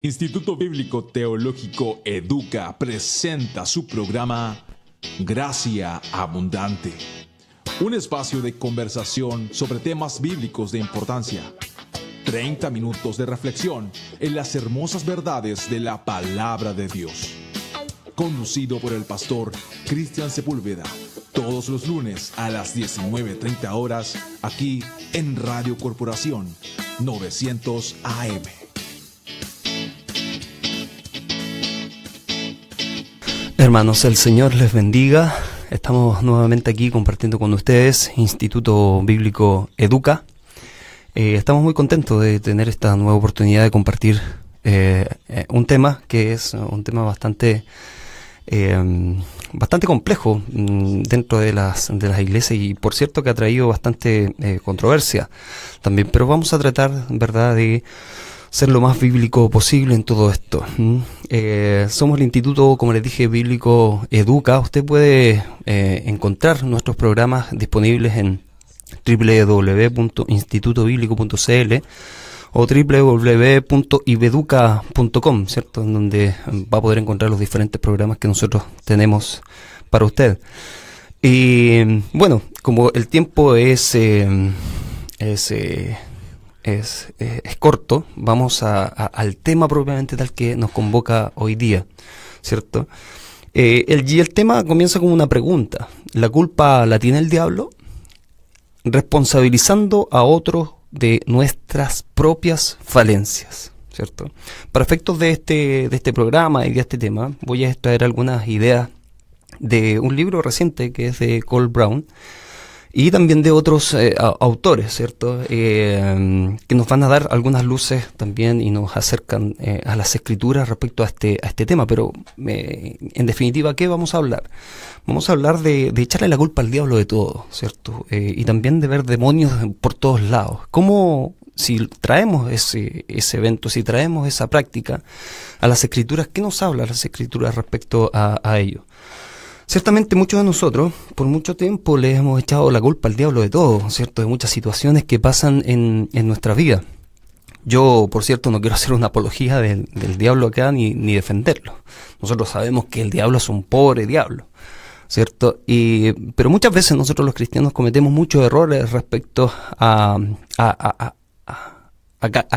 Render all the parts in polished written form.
Instituto Bíblico Teológico Educa presenta su programa Gracia Abundante, un espacio de conversación sobre temas bíblicos de importancia. 30 minutos de reflexión en las hermosas verdades de la Palabra de Dios. Conducido por el pastor Cristian Sepúlveda, todos los lunes a las 19:30 horas, aquí en Radio Corporación 900 AM. Hermanos, el Señor les bendiga. Estamos nuevamente aquí compartiendo con ustedes Instituto Bíblico Educa. Estamos muy contentos de tener esta nueva oportunidad de compartir un tema que es un tema bastante complejo dentro de las iglesias y por cierto que ha traído bastante controversia también, pero vamos a tratar, ¿verdad?, de ser lo más bíblico posible en todo esto. Somos el Instituto, como les dije, Bíblico Educa. Usted puede encontrar nuestros programas disponibles en www.institutobiblico.cl o www.ibeduca.com, ¿cierto?, en donde va a poder encontrar los diferentes programas que nosotros tenemos para usted. Y bueno, como el tiempo es corto, vamos al tema propiamente tal que nos convoca hoy día, ¿cierto? El tema comienza con una pregunta. ¿La culpa la tiene el diablo? Responsabilizando a otros de nuestras propias falencias, ¿cierto? Para efectos de este programa y de este tema, voy a extraer algunas ideas de un libro reciente que es de Cole Brown, y también de otros autores, ¿cierto?, que nos van a dar algunas luces también y nos acercan a las escrituras respecto a este tema. Pero en definitiva, ¿qué vamos a hablar? Vamos a hablar de echarle la culpa al diablo de todo, ¿cierto? Y también de ver demonios por todos lados. ¿Cómo, si traemos ese evento, si traemos esa práctica a las escrituras, qué nos habla las escrituras respecto a ello? Ciertamente muchos de nosotros, por mucho tiempo, le hemos echado la culpa al diablo de todo, ¿cierto?, de muchas situaciones que pasan en nuestra vida. Yo, por cierto, no quiero hacer una apología del diablo acá ni defenderlo. Nosotros sabemos que el diablo es un pobre diablo, ¿cierto? Pero muchas veces nosotros los cristianos cometemos muchos errores respecto a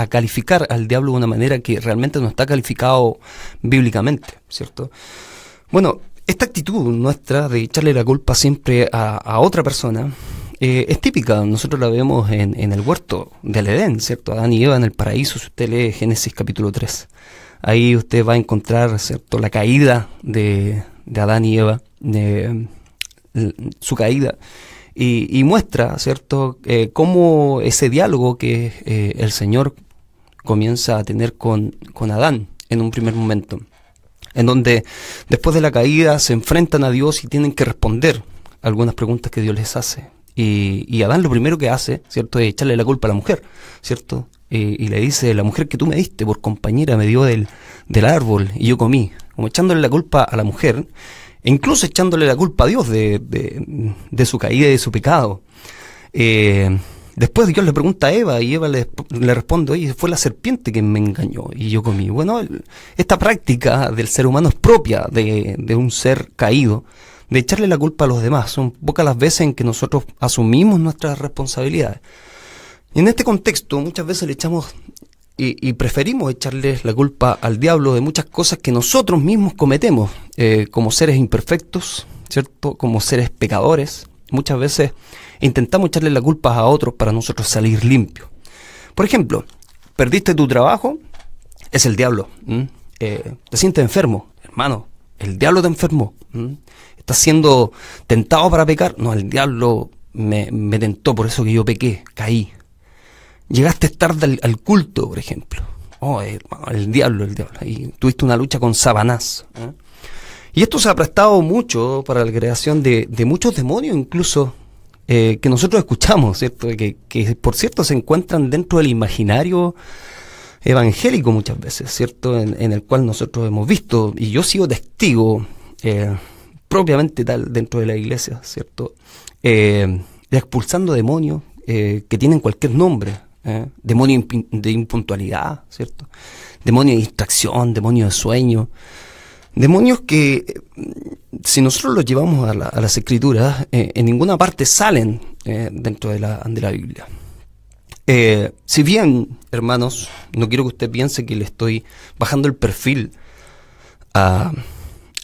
calificar al diablo de una manera que realmente no está calificado bíblicamente, ¿cierto? Bueno, esta actitud nuestra de echarle la culpa siempre a otra persona es típica. Nosotros la vemos en el huerto del Edén, ¿cierto? Adán y Eva en el paraíso. Si usted lee Génesis capítulo 3, ahí usted va a encontrar, ¿cierto?, la caída de Adán y Eva, su caída, y muestra, ¿cierto?, cómo ese diálogo que el Señor comienza a tener con Adán en un primer momento, en donde después de la caída se enfrentan a Dios y tienen que responder algunas preguntas que Dios les hace. Y Adán lo primero que hace, ¿cierto?, es echarle la culpa a la mujer, ¿cierto? Y le dice: la mujer que tú me diste por compañera me dio del árbol y yo comí. Como echándole la culpa a la mujer, e incluso echándole la culpa a Dios de su caída y de su pecado. Después Dios le pregunta a Eva y Eva le responde: oye, fue la serpiente que me engañó y yo comí. Bueno, esta práctica del ser humano es propia de un ser caído, de echarle la culpa a los demás. Son pocas las veces en que nosotros asumimos nuestras responsabilidades. Y en este contexto muchas veces le echamos y preferimos echarle la culpa al diablo de muchas cosas que nosotros mismos cometemos como seres imperfectos, ¿cierto?, como seres pecadores. Muchas veces intentamos echarle la culpa a otros para nosotros salir limpios. Por ejemplo, perdiste tu trabajo, es el diablo. Te sientes enfermo, hermano, el diablo te enfermó. Estás siendo tentado para pecar, no, el diablo me tentó, por eso que yo pequé, caí. Llegaste tarde al culto, por ejemplo. Hermano, el diablo. Y tuviste una lucha con Satanás. Y esto se ha prestado mucho para la creación de muchos demonios, incluso que nosotros escuchamos, ¿cierto? Que por cierto se encuentran dentro del imaginario evangélico muchas veces, ¿cierto? En el cual nosotros hemos visto, y yo he sido testigo propiamente tal dentro de la iglesia, ¿cierto? De expulsando demonios que tienen cualquier nombre, demonio de impuntualidad, ¿cierto? demonios de distracción, demonios de sueño, demonios que si nosotros los llevamos a las escrituras, en ninguna parte salen dentro de la Biblia. Si bien, hermanos, no quiero que usted piense que le estoy bajando el perfil a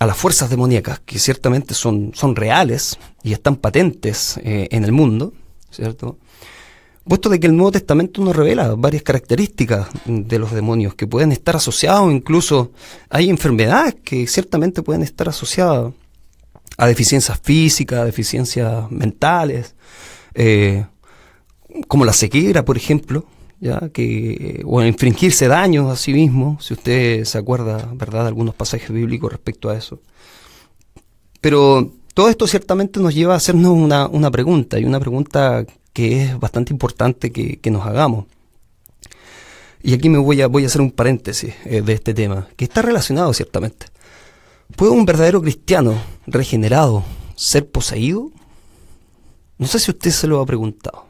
las fuerzas demoníacas, que ciertamente son reales y están patentes en el mundo, ¿cierto? Puesto de que el Nuevo Testamento nos revela varias características de los demonios que pueden estar asociados, incluso hay enfermedades que ciertamente pueden estar asociadas a deficiencias físicas, a deficiencias mentales, como la ceguera, por ejemplo, ya o infringirse daños a sí mismo, si usted se acuerda, ¿verdad?, de algunos pasajes bíblicos respecto a eso. Pero todo esto ciertamente nos lleva a hacernos una pregunta, y una pregunta que es bastante importante que nos hagamos. Y aquí me voy a hacer un paréntesis de este tema, que está relacionado ciertamente. ¿Puede un verdadero cristiano regenerado ser poseído? No sé si usted se lo ha preguntado,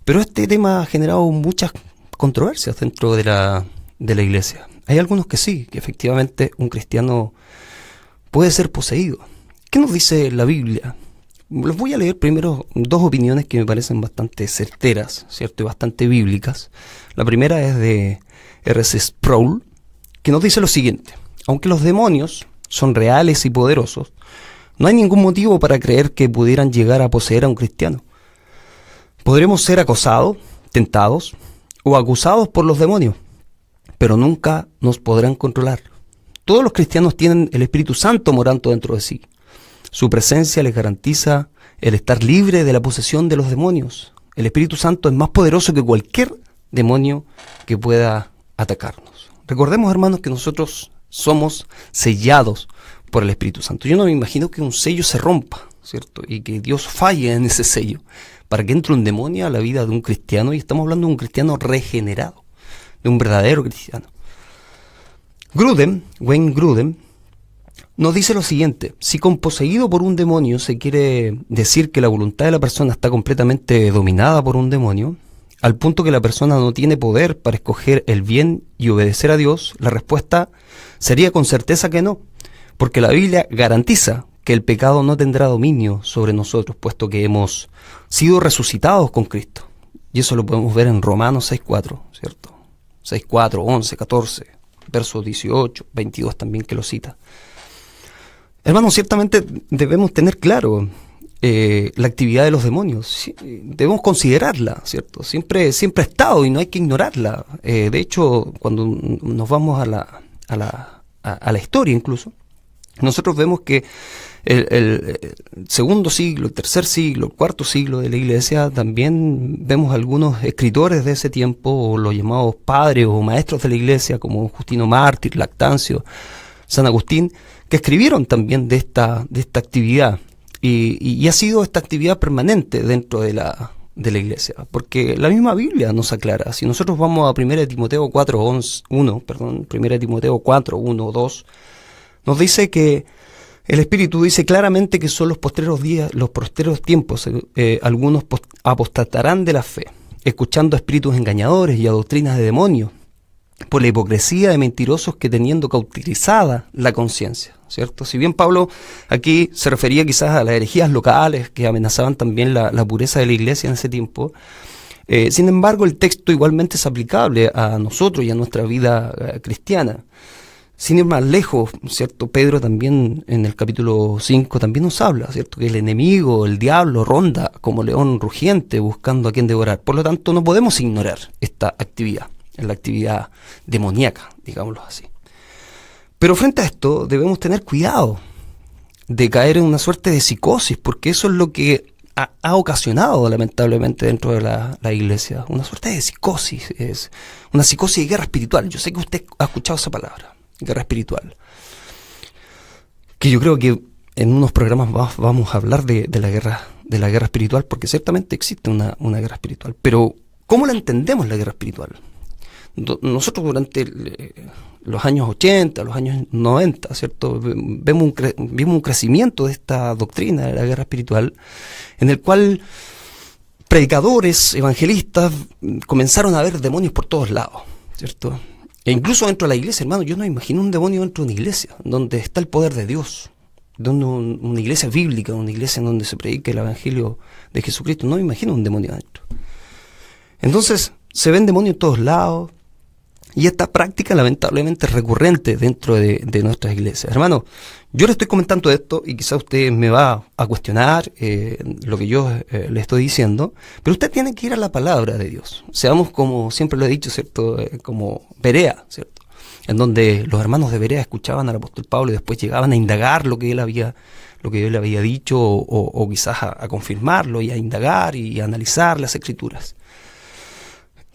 pero este tema ha generado muchas controversias dentro de la iglesia. Hay algunos que sí, que efectivamente un cristiano puede ser poseído. ¿Qué nos dice la Biblia? Les voy a leer primero dos opiniones que me parecen bastante certeras, ¿cierto? Y bastante bíblicas. La primera es de R.C. Sproul, que nos dice lo siguiente: aunque los demonios son reales y poderosos, no hay ningún motivo para creer que pudieran llegar a poseer a un cristiano. Podremos ser acosados, tentados o acusados por los demonios, pero nunca nos podrán controlar. Todos los cristianos tienen el Espíritu Santo morando dentro de sí. Su presencia les garantiza el estar libre de la posesión de los demonios. El Espíritu Santo es más poderoso que cualquier demonio que pueda atacarnos. Recordemos, hermanos, que nosotros somos sellados por el Espíritu Santo. Yo no me imagino que un sello se rompa, ¿cierto? Y que Dios falle en ese sello para que entre un demonio a la vida de un cristiano, y estamos hablando de un cristiano regenerado, de un verdadero cristiano. Wayne Grudem, nos dice lo siguiente: si con poseído por un demonio se quiere decir que la voluntad de la persona está completamente dominada por un demonio, al punto que la persona no tiene poder para escoger el bien y obedecer a Dios, la respuesta sería con certeza que no, porque la Biblia garantiza que el pecado no tendrá dominio sobre nosotros, puesto que hemos sido resucitados con Cristo. Y eso lo podemos ver en Romanos 6.4, ¿cierto? 6.4, 11, 14, versos 18, 22 también que lo cita. Hermanos, ciertamente debemos tener claro la actividad de los demonios. Debemos considerarla, ¿cierto? Siempre ha estado y no hay que ignorarla. De hecho, cuando nos vamos a la historia incluso, nosotros vemos que el segundo siglo, el tercer siglo, el cuarto siglo de la iglesia, también vemos algunos escritores de ese tiempo, o los llamados padres o maestros de la iglesia, como Justino Mártir, Lactancio, San Agustín, que escribieron también de esta actividad, y ha sido esta actividad permanente dentro de la iglesia, porque la misma Biblia nos aclara. Si nosotros vamos a 1 Timoteo 1 Timoteo 4, 1, 2, nos dice que el Espíritu dice claramente que son los postreros tiempos, algunos apostatarán de la fe, escuchando a espíritus engañadores y a doctrinas de demonios, por la hipocresía de mentirosos que teniendo cauterizada la conciencia, ¿cierto? Si bien Pablo aquí se refería quizás a las herejías locales que amenazaban también la pureza de la iglesia en ese tiempo, sin embargo el texto igualmente es aplicable a nosotros y a nuestra vida cristiana. Sin ir más lejos, ¿cierto? Pedro también en el capítulo 5 también nos habla, ¿cierto? Que el enemigo, el diablo, ronda como león rugiente buscando a quien devorar. Por lo tanto, no podemos ignorar esta actividad, la actividad demoníaca, digámoslo así. Pero frente a esto debemos tener cuidado de caer en una suerte de psicosis, porque eso es lo que ha ocasionado lamentablemente dentro de la iglesia, una suerte de psicosis, es una psicosis de guerra espiritual. Yo sé que usted ha escuchado esa palabra, guerra espiritual, que yo creo que en unos programas vamos a hablar de la guerra espiritual, porque ciertamente existe una guerra espiritual. Pero ¿cómo la entendemos, la guerra espiritual? Nosotros durante los años 80, los años 90, ¿cierto? Vimos un crecimiento de esta doctrina de la guerra espiritual, en el cual predicadores, evangelistas, comenzaron a ver demonios por todos lados, ¿cierto? E incluso dentro de la iglesia, hermano, yo no imagino un demonio dentro de una iglesia, donde está el poder de Dios, donde una iglesia bíblica, una iglesia en donde se predica el evangelio de Jesucristo. No me imagino un demonio adentro. Entonces, se ven demonios en todos lados, y esta práctica lamentablemente es recurrente dentro de nuestras iglesias. Hermano, yo le estoy comentando esto y quizá usted me va a cuestionar lo que yo le estoy diciendo, pero usted tiene que ir a la palabra de Dios. Seamos, como siempre lo he dicho, ¿cierto? Como Berea, ¿cierto? En donde los hermanos de Berea escuchaban al apóstol Pablo y después llegaban a indagar lo que él había dicho o quizás a confirmarlo y a indagar y a analizar las escrituras.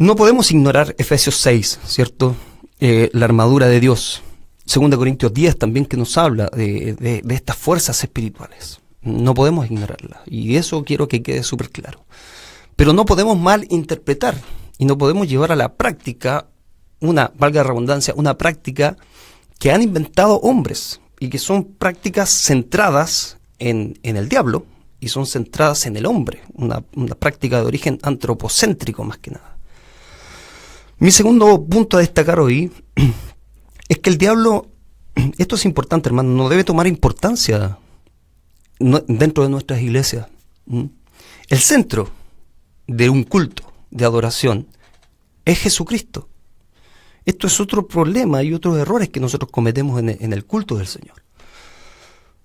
No podemos ignorar Efesios 6, ¿cierto? La armadura de Dios. 2 Corintios 10 también, que nos habla de estas fuerzas espirituales. No podemos ignorarla. Y eso quiero que quede súper claro. Pero no podemos malinterpretar y no podemos llevar a la práctica valga la redundancia, una práctica que han inventado hombres y que son prácticas centradas en el diablo y son centradas en el hombre. Una práctica de origen antropocéntrico más que nada. Mi segundo punto a destacar hoy es que el diablo, esto es importante, hermano, no debe tomar importancia dentro de nuestras iglesias. El centro de un culto de adoración es Jesucristo. Esto es otro problema y otros errores que nosotros cometemos en el culto del Señor.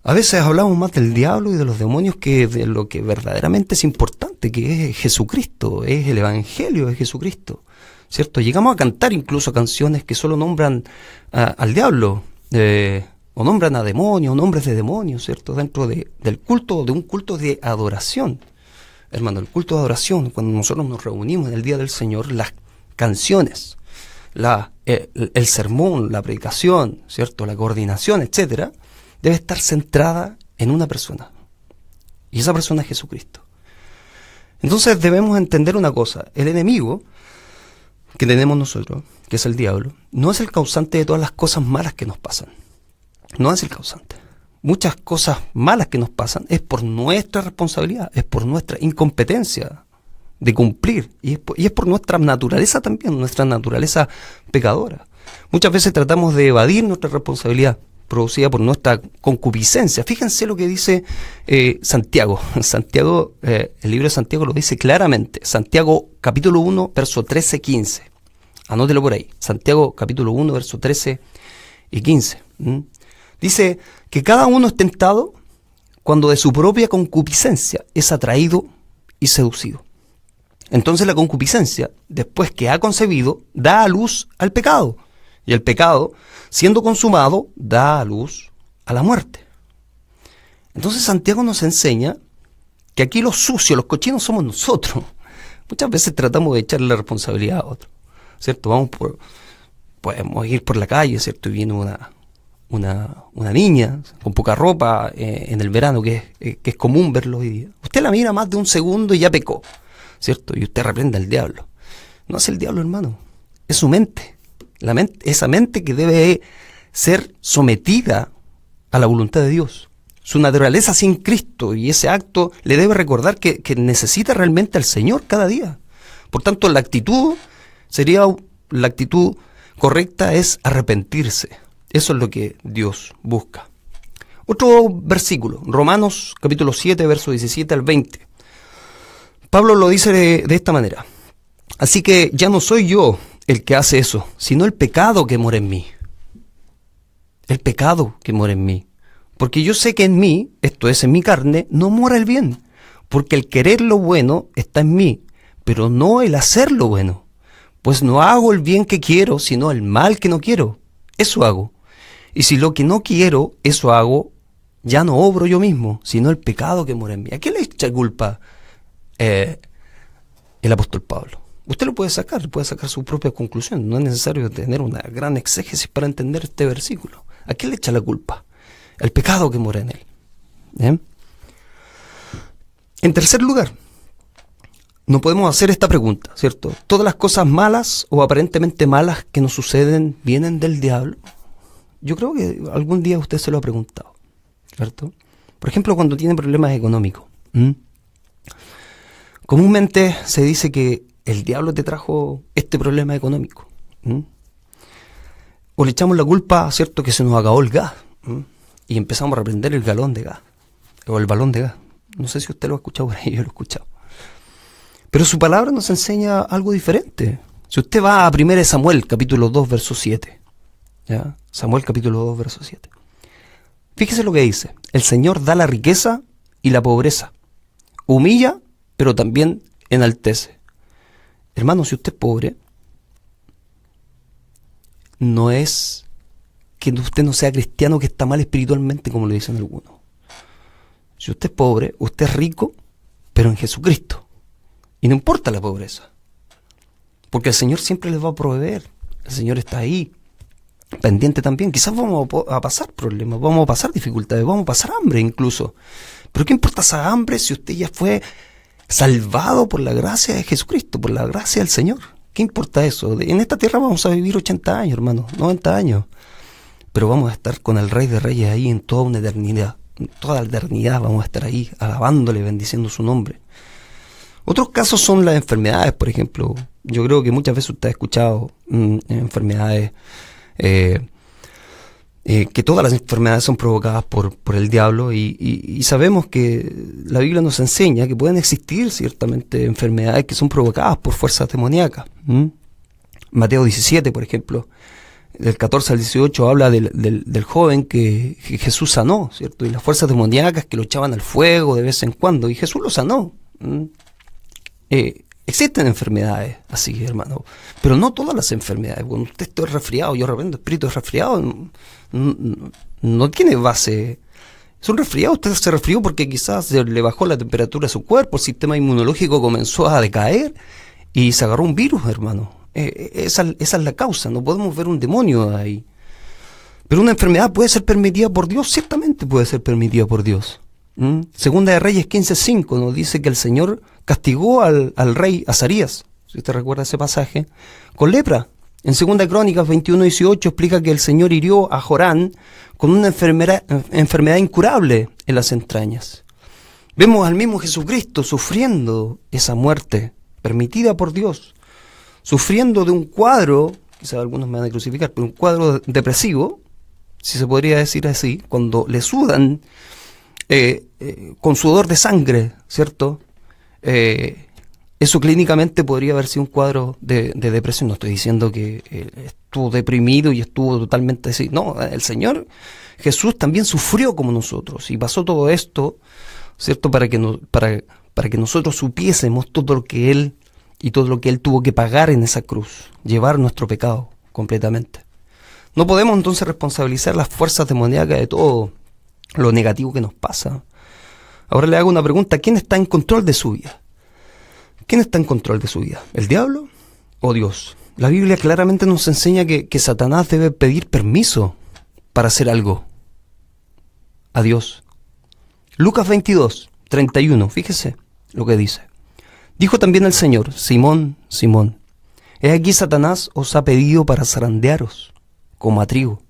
A veces hablamos más del diablo y de los demonios que de lo que verdaderamente es importante, que es Jesucristo, es el evangelio de Jesucristo. ¿Cierto? Llegamos a cantar incluso canciones que solo nombran al diablo, o nombran a demonios, nombres de demonios, ¿cierto? Dentro del culto, de un culto de adoración. Hermano, el culto de adoración, cuando nosotros nos reunimos en el día del Señor, las canciones, el sermón, la predicación, ¿cierto? La coordinación, etcétera, debe estar centrada en una persona. Y esa persona es Jesucristo. Entonces debemos entender una cosa: el enemigo que tenemos nosotros, que es el diablo, no es el causante de todas las cosas malas que nos pasan. No es el causante. Muchas cosas malas que nos pasan es por nuestra responsabilidad, es por nuestra incompetencia de cumplir, y es por nuestra naturaleza también, nuestra naturaleza pecadora. Muchas veces tratamos de evadir nuestra responsabilidad producida por nuestra concupiscencia. Fíjense lo que dice Santiago. El libro de Santiago lo dice claramente. Santiago capítulo 1, verso 13-15. Anótelo por ahí. Santiago capítulo 1, verso 13 y 15. Dice que cada uno es tentado cuando de su propia concupiscencia es atraído y seducido. Entonces la concupiscencia, después que ha concebido, da a luz al pecado. Y el pecado, siendo consumado, da a luz a la muerte. Entonces Santiago nos enseña que aquí los sucios, los cochinos somos nosotros. Muchas veces tratamos de echarle la responsabilidad a otro, ¿cierto? Podemos ir por la calle, ¿cierto? Y viene una niña con poca ropa en el verano, que es común verlo hoy día. Usted la mira más de un segundo y ya pecó, ¿cierto? Y usted reprende al diablo. No es el diablo, hermano, es su mente. Esa mente que debe ser sometida a la voluntad de Dios. Su naturaleza sin Cristo, y ese acto le debe recordar que necesita realmente al Señor cada día. Por tanto, la actitud correcta es arrepentirse. Eso es lo que Dios busca. Otro versículo, Romanos capítulo 7, verso 17 al 20. Pablo lo dice de esta manera: así que ya no soy yo el que hace eso, sino el pecado que mora en mí. El pecado que mora en mí. Porque yo sé que en mí, esto es en mi carne, no mora el bien. Porque el querer lo bueno está en mí, pero no el hacer lo bueno. Pues no hago el bien que quiero, sino el mal que no quiero. Eso hago. Y si lo que no quiero, eso hago, ya no obro yo mismo, sino el pecado que mora en mí. ¿A qué le echa culpa el apóstol Pablo? Usted lo puede sacar su propia conclusión. No es necesario tener una gran exégesis para entender este versículo. ¿A qué le echa la culpa? El pecado que mora en él. ¿Bien? En tercer lugar, no podemos hacer esta pregunta, ¿cierto? ¿Todas las cosas malas o aparentemente malas que nos suceden vienen del diablo? Yo creo que algún día usted se lo ha preguntado, ¿cierto? Por ejemplo, cuando tiene problemas económicos. Comúnmente se dice que el diablo te trajo este problema económico. O le echamos la culpa, ¿cierto?, que se nos acabó el gas. Y empezamos a reprender el galón de gas. O el balón de gas. No sé si usted lo ha escuchado por ahí, yo lo he escuchado. Pero su palabra nos enseña algo diferente. Si usted va a 1 Samuel, capítulo 2, verso 7. ¿Ya? Samuel, capítulo 2, verso 7. Fíjese lo que dice. El Señor da la riqueza y la pobreza. Humilla, pero también enaltece. Hermano, si usted es pobre, no es que usted no sea cristiano, que está mal espiritualmente, como le dicen algunos. Si usted es pobre, usted es rico, pero en Jesucristo. Y no importa la pobreza. Porque el Señor siempre les va a proveer. El Señor está ahí, pendiente también. Quizás vamos a pasar problemas, vamos a pasar dificultades, vamos a pasar hambre incluso. Pero ¿qué importa esa hambre si usted ya fue salvado por la gracia de Jesucristo, por la gracia del Señor? ¿Qué importa eso? En esta tierra vamos a vivir 80 años, hermano, 90 años. Pero vamos a estar con el Rey de Reyes ahí en toda una eternidad. En toda la eternidad vamos a estar ahí, alabándole, bendiciendo su nombre. Otros casos son las enfermedades, por ejemplo. Yo creo que muchas veces usted ha escuchado enfermedades, que todas las enfermedades son provocadas por el diablo, y sabemos que la Biblia nos enseña que pueden existir ciertamente enfermedades que son provocadas por fuerzas demoníacas. Mateo 17, por ejemplo, del 14 al 18 habla del joven que Jesús sanó, ¿cierto? Y las fuerzas demoníacas que lo echaban al fuego de vez en cuando, y Jesús lo sanó. Existen enfermedades así, hermano, pero no todas las enfermedades. Cuando usted está resfriado, yo reprendo espíritu resfriado, no tiene base. Es un resfriado, usted se resfrió porque quizás le bajó la temperatura a su cuerpo, el sistema inmunológico comenzó a decaer y se agarró un virus, hermano. Esa es la causa, no podemos ver un demonio ahí. Pero una enfermedad puede ser permitida por Dios, ciertamente puede ser permitida por Dios. Segunda de Reyes 15:5 nos dice que el Señor castigó al rey Azarías, si usted recuerda ese pasaje, con lepra. En Segunda Crónicas 21:18 explica que el Señor hirió a Jorán con una enfermedad incurable en las entrañas. Vemos al mismo Jesucristo sufriendo esa muerte permitida por Dios, sufriendo de un cuadro, quizás algunos me van a crucificar, pero un cuadro depresivo, si se podría decir así, cuando le sudan con sudor de sangre, ¿cierto? Eso clínicamente podría haber sido un cuadro de depresión. No estoy diciendo que estuvo deprimido y estuvo totalmente así. No, el Señor Jesús también sufrió como nosotros y pasó todo esto, ¿cierto? Para que nosotros supiésemos todo lo que Él y todo lo que Él tuvo que pagar en esa cruz, llevar nuestro pecado completamente. No podemos entonces responsabilizar las fuerzas demoníacas de todo lo negativo que nos pasa. Ahora le hago una pregunta: ¿quién está en control de su vida? ¿Quién está en control de su vida? ¿El diablo o Dios? La Biblia claramente nos enseña que Satanás debe pedir permiso para hacer algo a Dios. Lucas 22:31, fíjese lo que dice. Dijo también el Señor: Simón, Simón, he aquí Satanás os ha pedido para zarandearos como a trigo.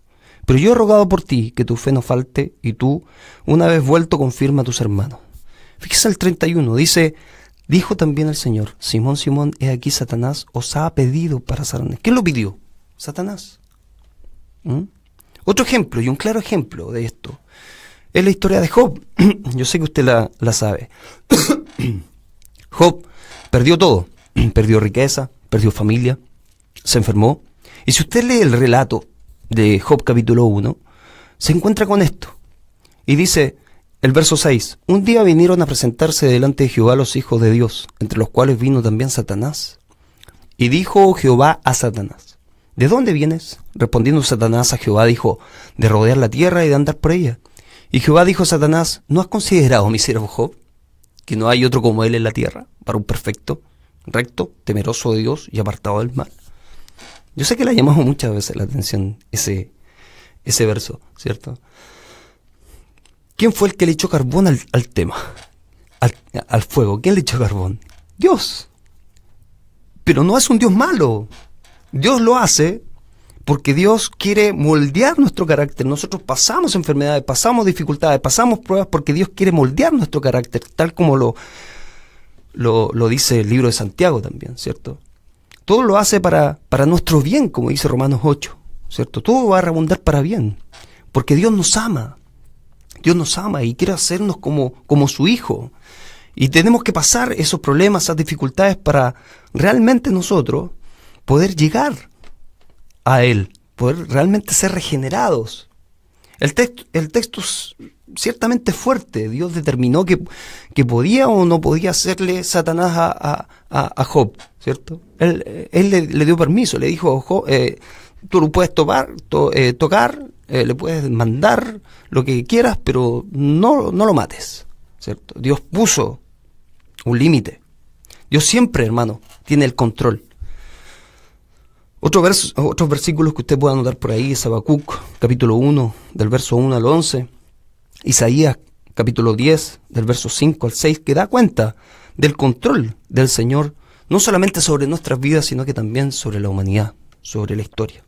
Pero yo he rogado por ti que tu fe no falte, y tú, una vez vuelto, confirma a tus hermanos. Fíjese el 31, dice: dijo también el Señor: Simón, Simón, he aquí Satanás os ha pedido para zarandear. ¿Quién lo pidió? Satanás. Otro ejemplo, y un claro ejemplo de esto, es la historia de Job. Yo sé que usted la sabe. Job perdió todo. Perdió riqueza, perdió familia, se enfermó. Y si usted lee el relato de Job capítulo 1, se encuentra con esto. Y dice el verso 6: un día vinieron a presentarse delante de Jehová los hijos de Dios, entre los cuales vino también Satanás. Y dijo Jehová a Satanás: ¿de dónde vienes? Respondiendo Satanás a Jehová dijo: de rodear la tierra y de andar por ella. Y Jehová dijo a Satanás: ¿no has considerado, mi siervo Job, que no hay otro como él en la tierra, varón perfecto, recto, temeroso de Dios y apartado del mal? Yo sé que le ha llamado muchas veces la atención ese verso, ¿cierto? ¿Quién fue el que le echó carbón al tema? Al fuego. ¿Quién le echó carbón? Dios. Pero no es un Dios malo. Dios lo hace porque Dios quiere moldear nuestro carácter. Nosotros pasamos enfermedades, pasamos dificultades, pasamos pruebas porque Dios quiere moldear nuestro carácter, tal como lo dice el libro de Santiago también, ¿cierto? Todo lo hace para nuestro bien, como dice Romanos 8, ¿cierto? Todo va a redundar para bien, porque Dios nos ama. Dios nos ama y quiere hacernos como su hijo. Y tenemos que pasar esos problemas, esas dificultades para realmente nosotros poder llegar a Él, poder realmente ser regenerados. El texto es ciertamente fuerte. Dios determinó que podía o no podía hacerle Satanás a Job, ¿cierto? Él le dio permiso, le dijo, Job, tú lo puedes tocar, le puedes mandar lo que quieras, pero no lo mates, ¿cierto? Dios puso un límite. Dios siempre, hermano, tiene el control. Otros versículos que usted pueda anotar por ahí es Habacuc, capítulo 1, del verso 1 al 11, Isaías, capítulo 10, del verso 5 al 6, que da cuenta del control del Señor, no solamente sobre nuestras vidas, sino que también sobre la humanidad, sobre la historia.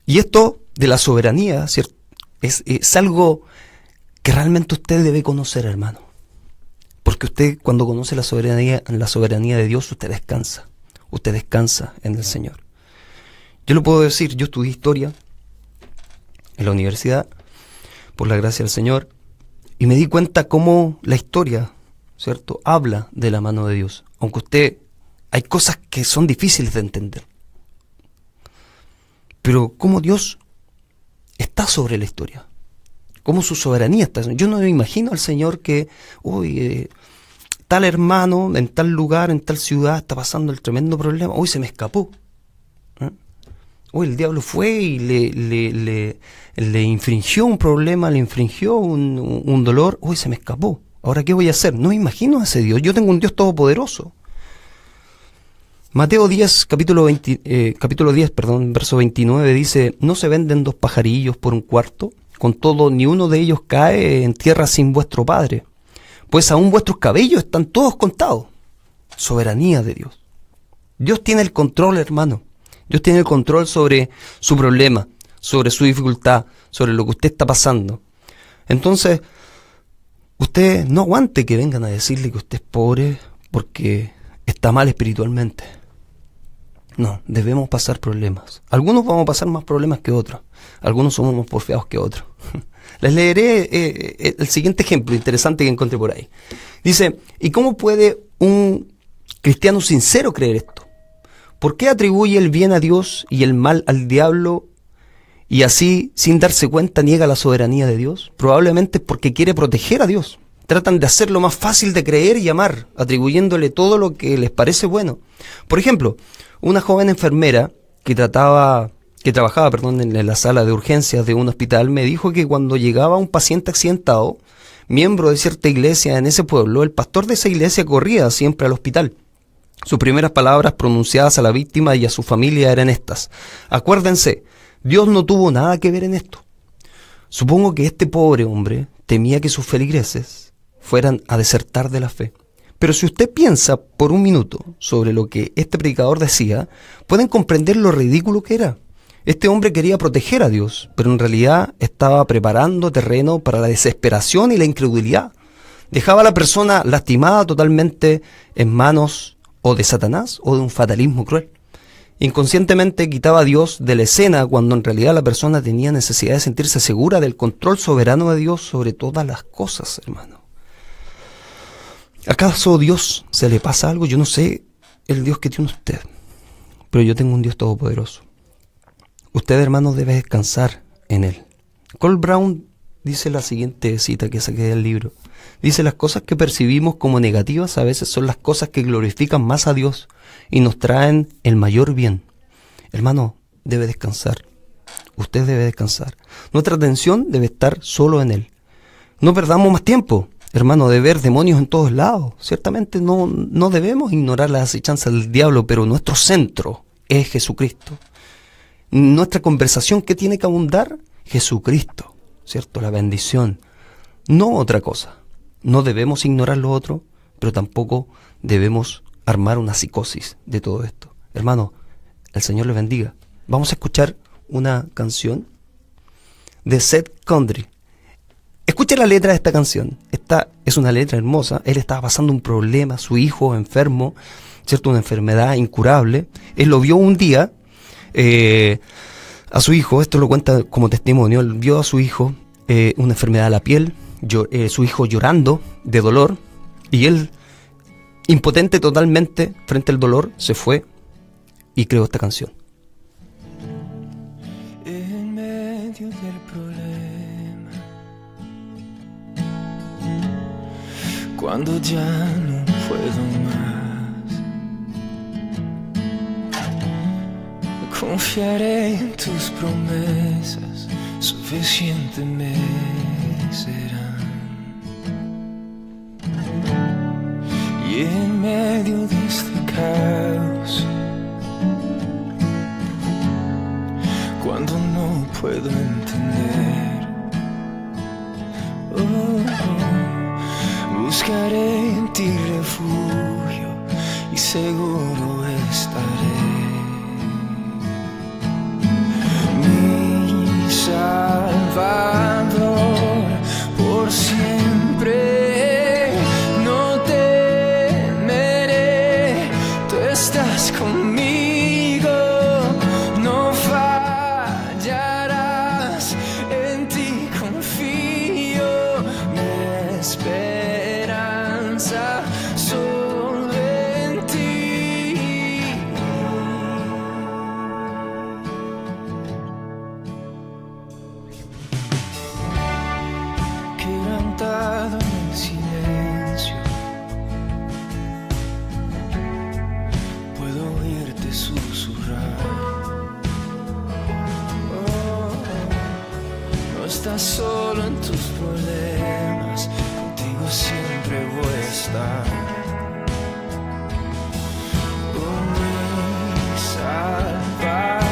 Y esto de la soberanía, ¿cierto? Es algo que realmente usted debe conocer, hermano. Porque usted, cuando conoce la soberanía de Dios, usted descansa. Usted descansa en el Señor. Yo lo puedo decir, yo estudié historia en la universidad, por la gracia del Señor, y me di cuenta cómo la historia, ¿cierto?, habla de la mano de Dios. Aunque hay cosas que son difíciles de entender. Pero cómo Dios está sobre la historia. Cómo su soberanía está. Yo no me imagino al Señor que, tal hermano en tal lugar, en tal ciudad, está pasando el tremendo problema. Se me escapó. El diablo fue y le infringió un problema, le infringió un dolor. Se me escapó. ¿Ahora qué voy a hacer? No me imagino a ese Dios. Yo tengo un Dios todopoderoso. Mateo 10, capítulo 10, verso 29 dice, no se venden 2 pajarillos por un cuarto, con todo ni uno de ellos cae en tierra sin vuestro Padre, pues aún vuestros cabellos están todos contados. Soberanía de Dios. Dios tiene el control, hermano. Dios tiene el control sobre su problema, sobre su dificultad, sobre lo que usted está pasando. Entonces, usted no aguante que vengan a decirle que usted es pobre porque está mal espiritualmente. No, debemos pasar problemas. Algunos vamos a pasar más problemas que otros. Algunos somos más porfiados que otros. Les leeré el siguiente ejemplo interesante que encontré por ahí. Dice, ¿y cómo puede un cristiano sincero creer esto? ¿Por qué atribuye el bien a Dios y el mal al diablo y así, sin darse cuenta, niega la soberanía de Dios? Probablemente es porque quiere proteger a Dios. Tratan de hacerlo más fácil de creer y amar, atribuyéndole todo lo que les parece bueno. Por ejemplo, una joven enfermera que trabajaba en la sala de urgencias de un hospital me dijo que cuando llegaba un paciente accidentado, miembro de cierta iglesia en ese pueblo, el pastor de esa iglesia corría siempre al hospital. Sus primeras palabras pronunciadas a la víctima y a su familia eran estas: acuérdense, Dios no tuvo nada que ver en esto. Supongo que este pobre hombre temía que sus feligreses fueran a desertar de la fe. Pero si usted piensa por un minuto sobre lo que este predicador decía, pueden comprender lo ridículo que era. Este hombre quería proteger a Dios, pero en realidad estaba preparando terreno para la desesperación y la incredulidad. Dejaba a la persona lastimada totalmente en manos o de Satanás o de un fatalismo cruel. Inconscientemente quitaba a Dios de la escena cuando en realidad la persona tenía necesidad de sentirse segura del control soberano de Dios sobre todas las cosas, hermano. ¿Acaso a Dios se le pasa algo? Yo no sé el Dios que tiene usted, pero yo tengo un Dios todopoderoso. Usted, hermano, debe descansar en Él. Cole Brown dice la siguiente cita que saqué del libro. Dice, las cosas que percibimos como negativas a veces son las cosas que glorifican más a Dios y nos traen el mayor bien. Hermano, debe descansar. Usted debe descansar. Nuestra atención debe estar solo en Él. No perdamos más tiempo, hermano, de ver demonios en todos lados. Ciertamente no debemos ignorar las acechanzas del diablo, pero nuestro centro es Jesucristo. Nuestra conversación, ¿qué tiene que abundar? Jesucristo, ¿cierto? La bendición, no otra cosa. No debemos ignorar lo otro, pero tampoco debemos armar una psicosis de todo esto. Hermano, el Señor le bendiga. Vamos a escuchar una canción de Seth Condry. Escuche la letra de esta canción. Esta es una letra hermosa. Él estaba pasando un problema, su hijo enfermo, ¿cierto? Una enfermedad incurable. Él lo vio un día a su hijo, esto lo cuenta como testimonio, él vio a su hijo una enfermedad de la piel, su hijo llorando de dolor, y él, impotente totalmente frente al dolor, se fue y creó esta canción. En medio del problema, cuando ya no puedo más, confiaré en tus promesas, suficiente me serán. Y en medio de este caos, cuando no puedo entender, buscaré en ti refugio y seguro estaré. Mi Salvador, por siempre no temeré, tú estás conmigo, no fallarás, en ti confío, mi esperanza solo en ti. Quebrantado en el silencio, puedo oírte susurrar. No estás solo en tus problemas, contigo siempre voy a estar. Mi Salvador,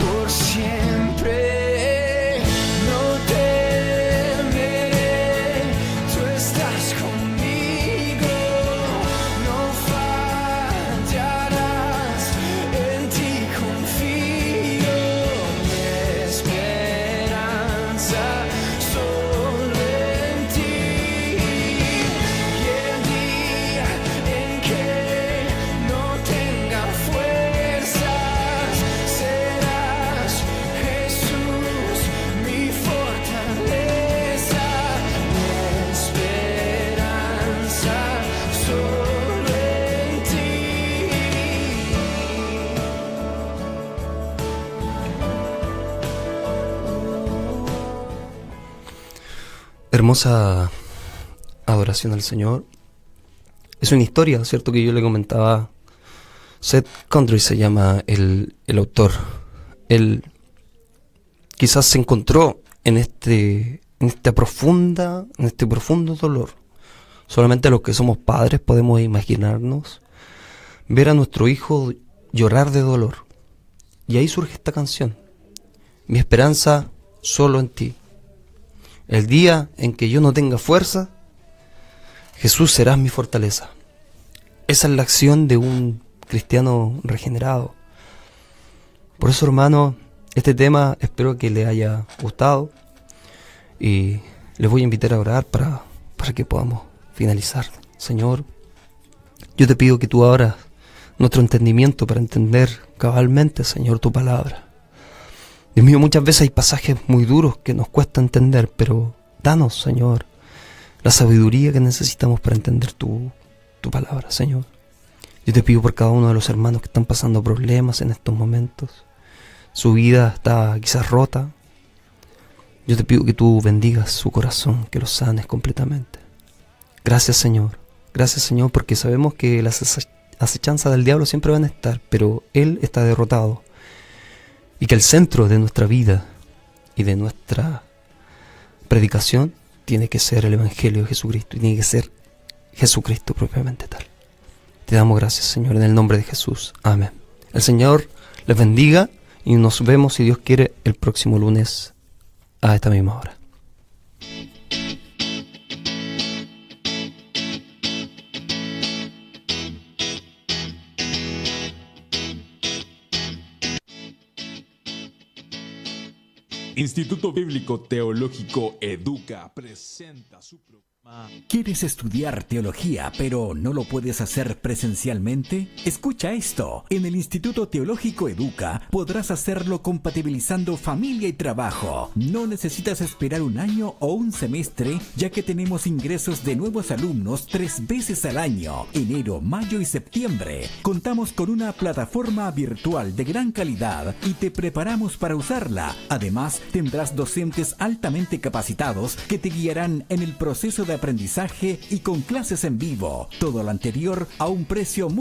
por siempre no temeré, tú estás conmigo, no fallarás, en ti confío, mi esperanza solo en ti. Y el día en que no tenga fuerzas, serás Jesús mi fortaleza, mi esperanza solo en ti. Hermosa adoración al Señor. Es una historia, ¿cierto? Que yo le comentaba. Seth Country se llama el autor. Él quizás se encontró en este profundo dolor. Solamente los que somos padres podemos imaginarnos ver a nuestro hijo llorar de dolor. Y ahí surge esta canción. Mi esperanza solo en ti. El día en que yo no tenga fuerza, Jesús serás mi fortaleza. Esa es la acción de un cristiano regenerado. Por eso, hermano, este tema espero que le haya gustado y les voy a invitar a orar para que podamos finalizar. Señor, yo te pido que tú abras nuestro entendimiento para entender cabalmente, Señor, tu palabra. Dios mío, muchas veces hay pasajes muy duros que nos cuesta entender, pero danos, Señor, la sabiduría que necesitamos para entender tu palabra, Señor. Yo te pido por cada uno de los hermanos que están pasando problemas en estos momentos. Su vida está quizás rota. Yo te pido que tú bendigas su corazón, que lo sanes completamente. Gracias, Señor. Gracias, Señor, porque sabemos que las acechanzas del diablo siempre van a estar, pero Él está derrotado. Y que el centro de nuestra vida y de nuestra predicación tiene que ser el Evangelio de Jesucristo, y tiene que ser Jesucristo propiamente tal. Te damos gracias, Señor, en el nombre de Jesús. Amén. El Señor les bendiga y nos vemos, si Dios quiere, el próximo lunes a esta misma hora. Instituto Bíblico Teológico Educa presenta su programa. ¿Quieres estudiar teología, pero no lo puedes hacer presencialmente? Escucha esto. En el Instituto Teológico Educa podrás hacerlo compatibilizando familia y trabajo. No necesitas esperar un año o un semestre, ya que tenemos ingresos de nuevos alumnos 3 veces al año, enero, mayo y septiembre. Contamos con una plataforma virtual de gran calidad y te preparamos para usarla. Además, tendrás docentes altamente capacitados que te guiarán en el proceso de aprendizaje y con clases en vivo. Todo lo anterior a un precio muy